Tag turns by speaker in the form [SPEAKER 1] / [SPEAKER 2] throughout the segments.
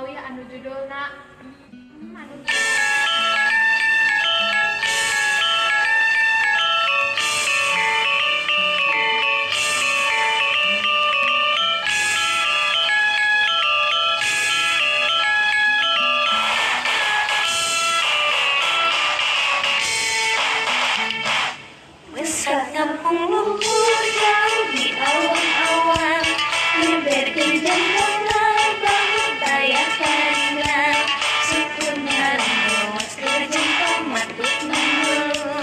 [SPEAKER 1] awih anu judulna anu
[SPEAKER 2] Kampung luhur jauh di awan-awan, memberkan jendela bangun daya karina, sukunya rindos terjemput matut mengeluh,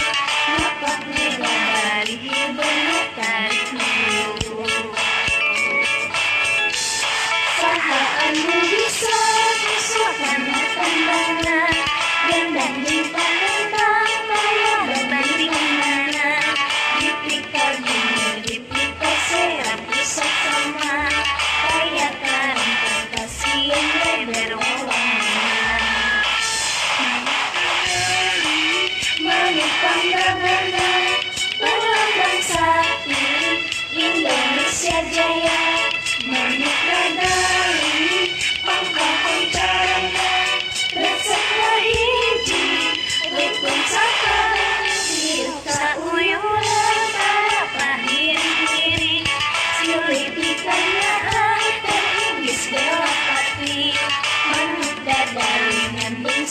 [SPEAKER 2] napak negari bener tarik dulu. Saha anu bisa disuakan tandangan, gendang di palembang kaya berbanding mana. Dipikar bumi, dipikar serap pusat sama, kaya karang fantasi yang beber wawangan. Manik panggabana, pelambang sakti, Indonesia jaya. Manik radali, pangkahon caranya, reseplah hiji, rukun sakabeh, hirup sauyuran, para pahiri-hiri, silih pikanyaan, teringis dewa pati, manuk dadali, nyambung